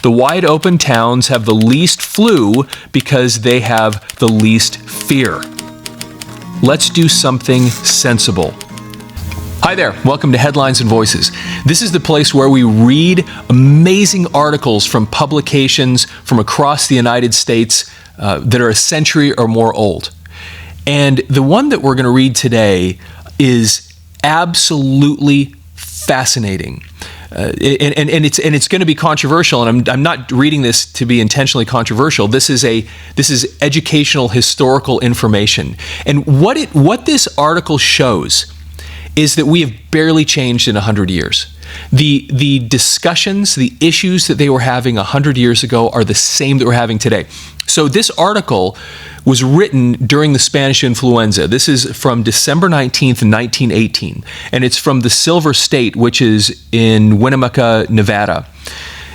The wide open towns have the least flu because they have the least fear. Let's do something sensible. Hi there, welcome to Headlines and Voices. This is the place where we read amazing articles from publications from across the United States that are a century or more old. And the one that we're going to read today is absolutely fascinating. And it's going to be controversial, and I'm not reading this to be intentionally controversial. This is educational historical information. And what this article shows is that we have barely changed in 100 years. The discussions, the issues that they were having 100 years ago are the same that we're having today. So this article was written during the Spanish Influenza. This is from December 19th, 1918, and it's from the Silver State, which is in Winnemucca, Nevada.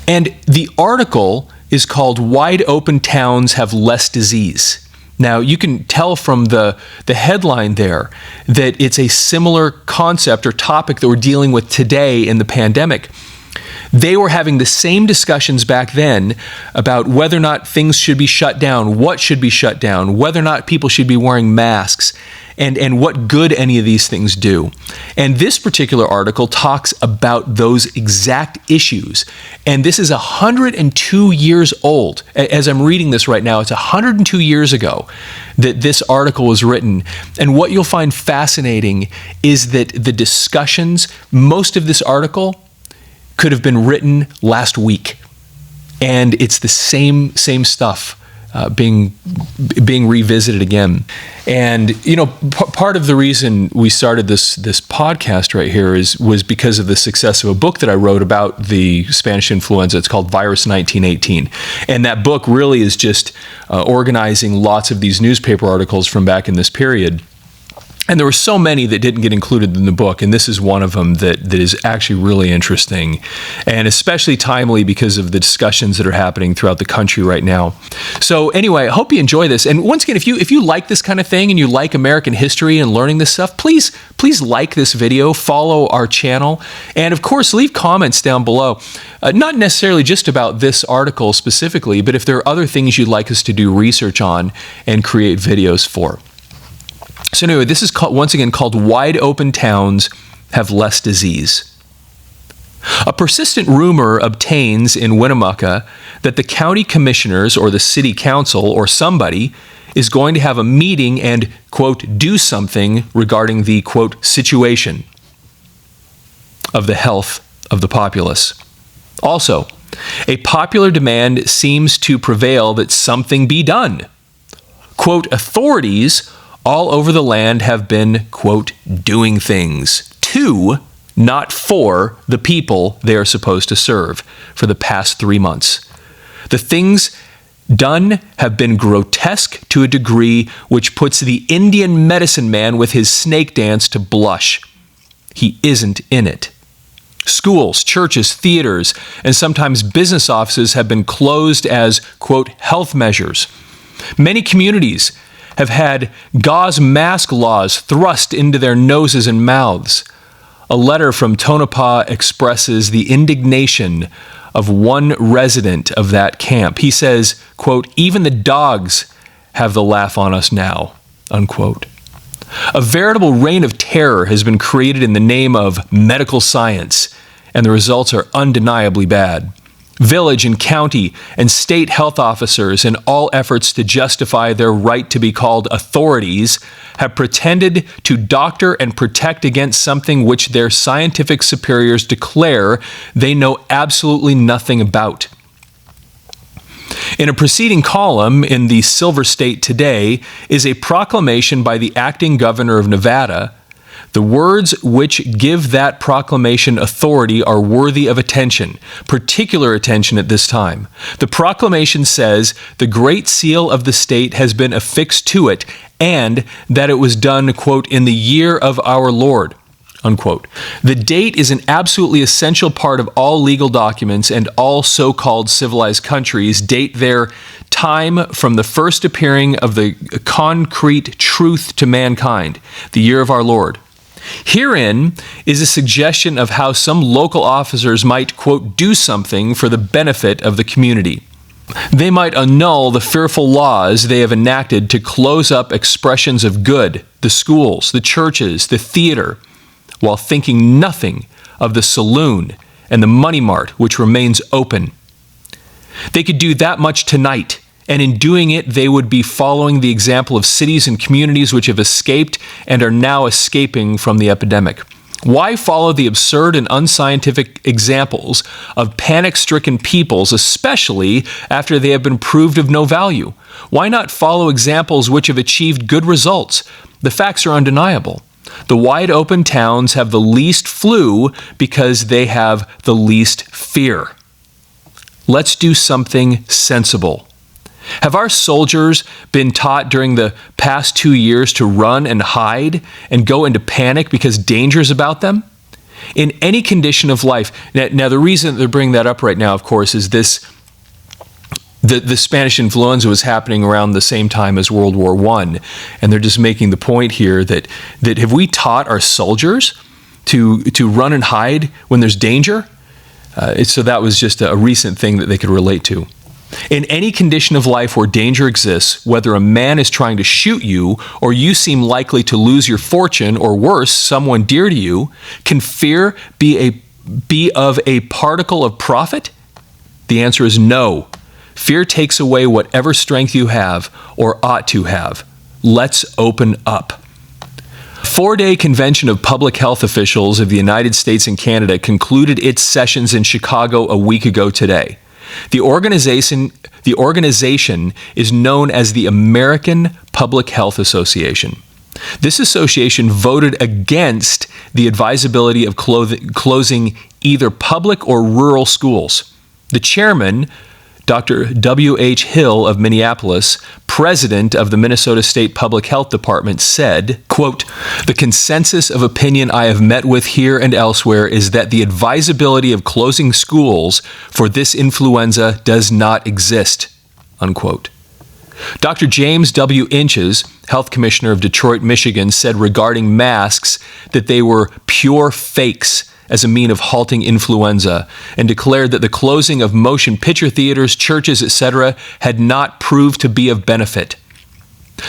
And the article is called "Wide Open Towns Have Less Disease." Now, you can tell from the headline there that it's a similar concept or topic that we're dealing with today in the pandemic. They were having the same discussions back then about whether or not things should be shut down, what should be shut down, whether or not people should be wearing masks, and what good any of these things do. And this particular article talks about those exact issues. And this is 102 years old. As I'm reading this right now, it's 102 years ago that this article was written. And what you'll find fascinating is that the discussions, most of this article could have been written last week. And it's the same stuff being revisited again. And you know, part of the reason we started this podcast right here was because of the success of a book that I wrote about the Spanish influenza. It's called Virus 1918, and that book really is just organizing lots of these newspaper articles from back in this period. And there were so many that didn't get included in the book, and this is one of them that is actually really interesting, and especially timely because of the discussions that are happening throughout the country right now. So anyway, I hope you enjoy this. And once again, if you like this kind of thing and you like American history and learning this stuff, please like this video, follow our channel, and of course, leave comments down below. Not necessarily just about this article specifically, but if there are other things you'd like us to do research on and create videos for. So anyway, this is once again called "Wide Open Towns Have Less Disease." A persistent rumor obtains in Winnemucca that the county commissioners or the city council or somebody is going to have a meeting and, quote, do something regarding the, quote, situation of the health of the populace. Also, a popular demand seems to prevail that something be done. Quote, authorities all over the land have been, quote, doing things to, not for, the people they are supposed to serve for the past 3 months. The things done have been grotesque to a degree which puts the Indian medicine man with his snake dance to blush. He isn't in it. Schools, churches, theaters, and sometimes business offices have been closed as, quote, health measures. Many communities have had gauze mask laws thrust into their noses and mouths. A letter from Tonopah expresses the indignation of one resident of that camp. He says, quote, even the dogs have the laugh on us now, unquote. A veritable reign of terror has been created in the name of medical science, and the results are undeniably bad. Village and county and state health officers, in all efforts to justify their right to be called authorities, have pretended to doctor and protect against something which their scientific superiors declare they know absolutely nothing about. In a preceding column in the Silver State today is a proclamation by the acting governor of Nevada. The words which give that proclamation authority are worthy of attention, particular attention at this time. The proclamation says the Great Seal of the state has been affixed to it, and that it was done, quote, in the year of our Lord, unquote. The date is an absolutely essential part of all legal documents, and all so-called civilized countries date their time from the first appearing of the concrete truth to mankind, the year of our Lord. Herein is a suggestion of how some local officers might, quote, do something for the benefit of the community. They might annul the fearful laws they have enacted to close up expressions of good, the schools, the churches, the theater, while thinking nothing of the saloon and the money mart, which remains open. They could do that much tonight, and in doing it, they would be following the example of cities and communities which have escaped and are now escaping from the epidemic. Why follow the absurd and unscientific examples of panic-stricken peoples, especially after they have been proved of no value? Why not follow examples which have achieved good results? The facts are undeniable. The wide-open towns have the least flu because they have the least fear. Let's do something sensible. Have our soldiers been taught during the past 2 years to run and hide and go into panic because danger is about them? In any condition of life. Now the reason they're bringing that up right now, of course, is this. The Spanish influenza was happening around the same time as World War I, and they're just making the point here that have we taught our soldiers to run and hide when there's danger? So that was just a recent thing that they could relate to. In any condition of life where danger exists, whether a man is trying to shoot you or you seem likely to lose your fortune or worse, someone dear to you, can fear be of a particle of profit? The answer is no. Fear takes away whatever strength you have or ought to have. Let's open up. A 4-day convention of public health officials of the United States and Canada concluded its sessions in Chicago a week ago today. The organization is known as the American Public Health Association. This association voted against the advisability of closing either public or rural schools. The chairman, Dr. W.H. Hill of Minneapolis, president of the Minnesota State Public Health Department, said, quote, "The consensus of opinion I have met with here and elsewhere is that the advisability of closing schools for this influenza does not exist," unquote. Dr. James W. Inches, health commissioner of Detroit, Michigan, said regarding masks that they were pure fakes as a mean of halting influenza, and declared that the closing of motion picture theaters, churches, etc. had not proved to be of benefit.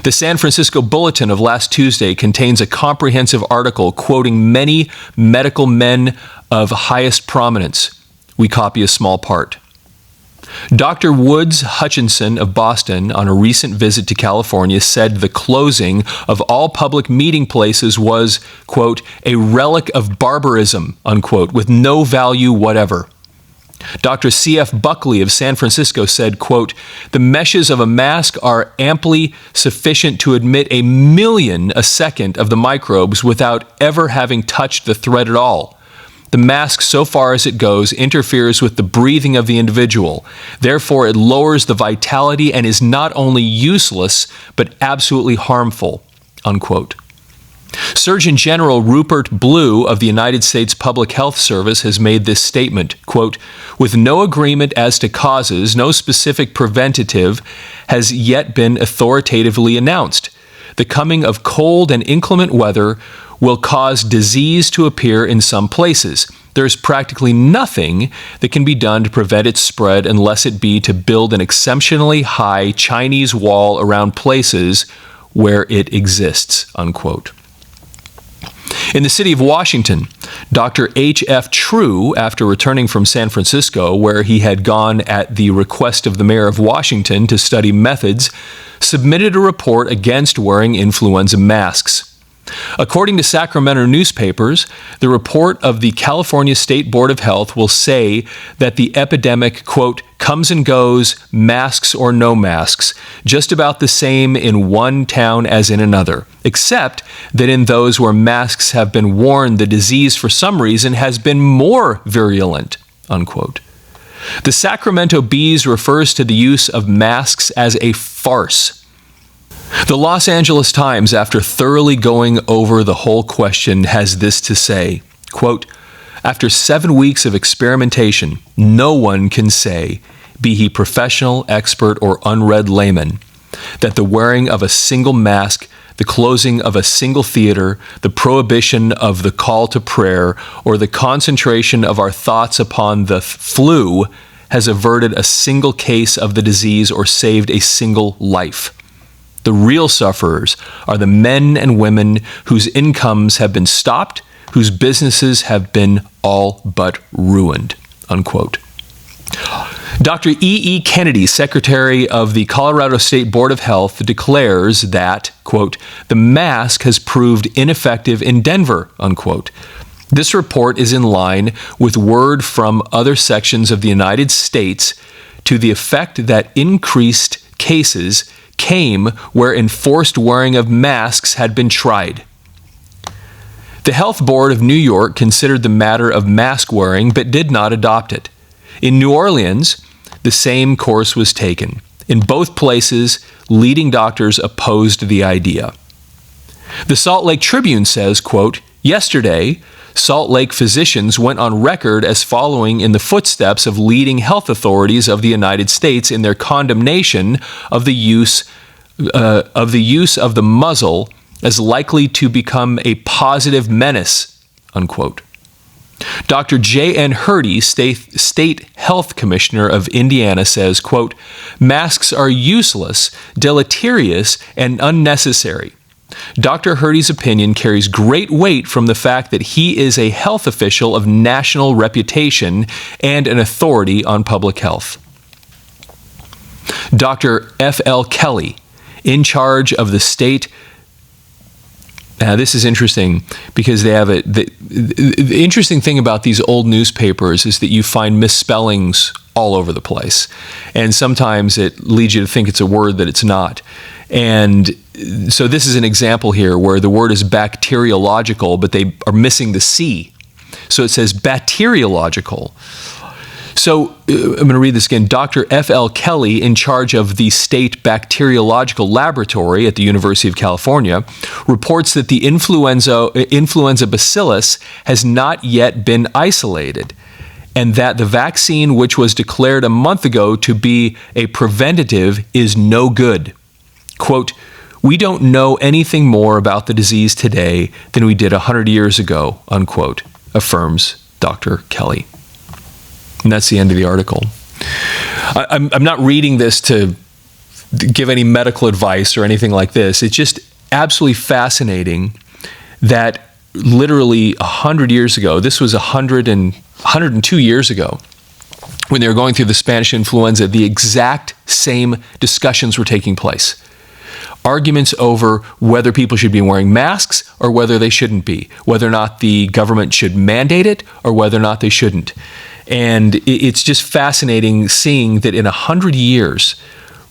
The San Francisco Bulletin of last Tuesday contains a comprehensive article quoting many medical men of highest prominence. We copy a small part. Dr. Woods Hutchinson of Boston, on a recent visit to California, said the closing of all public meeting places was, quote, "a relic of barbarism," unquote, with no value whatever. Dr. C.F. Buckley of San Francisco said, quote, "The meshes of a mask are amply sufficient to admit 1 million a second of the microbes without ever having touched the thread at all. The mask, so far as it goes, interferes with the breathing of the individual. Therefore, it lowers the vitality and is not only useless, but absolutely harmful," unquote. Surgeon General Rupert Blue of the United States Public Health Service has made this statement, quote, "With no agreement as to causes, no specific preventative has yet been authoritatively announced. The coming of cold and inclement weather will cause disease to appear in some places. There is practically nothing that can be done to prevent its spread unless it be to build an exceptionally high Chinese wall around places where it exists," unquote. In the city of Washington, Dr. H.F. True, after returning from San Francisco, where he had gone at the request of the mayor of Washington to study methods, submitted a report against wearing influenza masks. According to Sacramento newspapers, the report of the California State Board of Health will say that the epidemic, quote, "comes and goes, masks or no masks, just about the same in one town as in another, except that in those where masks have been worn, the disease for some reason has been more virulent," unquote. The Sacramento Bees refers to the use of masks as a farce. The Los Angeles Times, after thoroughly going over the whole question, has this to say, quote, "After 7 weeks of experimentation, no one can say, be he professional, expert, or unread layman, that the wearing of a single mask the closing of a single theater, the prohibition of the call to prayer, or the concentration of our thoughts upon the flu has averted a single case of the disease or saved a single life. The real sufferers are the men and women whose incomes have been stopped, whose businesses have been all but ruined," unquote. Dr. E. Kennedy, Secretary of the Colorado State Board of Health, declares that, quote, "the mask has proved ineffective in Denver," unquote. This report is in line with word from other sections of the United States to the effect that increased cases came where enforced wearing of masks had been tried. The Health Board of New York considered the matter of mask wearing but did not adopt it. In New Orleans, the same course was taken. In both places, leading doctors opposed the idea. The Salt Lake Tribune says, quote, "Yesterday, Salt Lake physicians went on record as following in the footsteps of leading health authorities of the United States in their condemnation of the use of the muzzle as likely to become a positive menace," unquote. Dr. J.N. Hurdy, State Health Commissioner of Indiana, says, quote, "Masks are useless, deleterious, and unnecessary. Dr. Hurdy's opinion carries great weight from the fact that he is a health official of national reputation and an authority on public health." Dr. F.L. Kelly, in charge of the state. Now, this is interesting because they have the interesting thing about these old newspapers is that you find misspellings all over the place. And sometimes it leads you to think it's a word that it's not. And so this is an example here where the word is bacteriological, but they are missing the C. So it says bacteriological. So I'm going to read this again. Dr. F.L. Kelly, in charge of the State Bacteriological Laboratory at the University of California, reports that the influenza bacillus has not yet been isolated, and that the vaccine, which was declared a month ago to be a preventative, is no good. Quote, "We don't know anything more about the disease today than we did 100 years ago," unquote, affirms Dr. Kelly. And that's the end of the article. I'm not reading this to give any medical advice or anything like this. It's just absolutely fascinating that literally 100 years ago, this was 102 years ago, when they were going through the Spanish influenza, the exact same discussions were taking place. Arguments over whether people should be wearing masks or whether they shouldn't be, whether or not the government should mandate it or whether or not they shouldn't. And it's just fascinating seeing that in 100 years,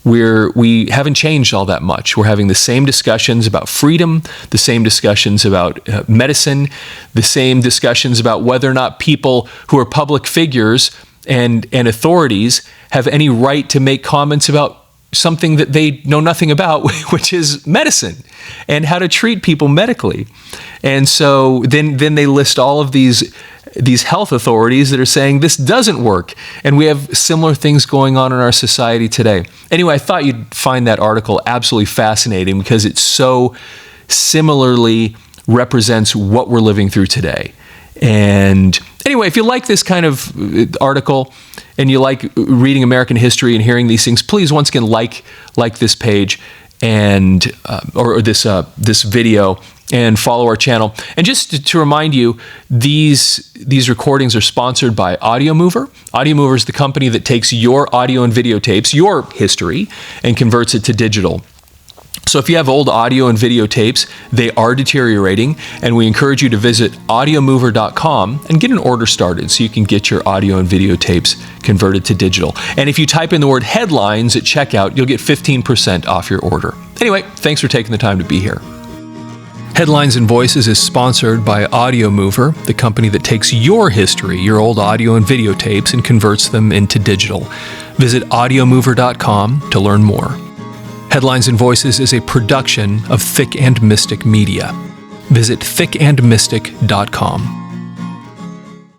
we haven't changed all that much. We're having the same discussions about freedom, the same discussions about medicine, the same discussions about whether or not people who are public figures and authorities have any right to make comments about something that they know nothing about, which is medicine and how to treat people medically. And so then they list all of these health authorities that are saying this doesn't work. And we have similar things going on in our society today. Anyway, I thought you'd find that article absolutely fascinating because it so similarly represents what we're living through today. And anyway, if you like this kind of article and you like reading American history and hearing these things, please once again like this page and or this video and follow our channel. And just to remind you, these recordings are sponsored by Audio Mover. Audio Mover is the company that takes your audio and videotapes, your history, and converts it to digital. So if you have old audio and videotapes, they are deteriorating, and we encourage you to visit audiomover.com and get an order started so you can get your audio and videotapes converted to digital. And if you type in the word headlines at checkout, you'll get 15% off your order. Anyway, thanks for taking the time to be here. Headlines and Voices is sponsored by Audio Mover, the company that takes your history, your old audio and videotapes, and converts them into digital. Visit audiomover.com to learn more. Headlines and Voices is a production of Thick and Mystic Media. Visit thickandmystic.com.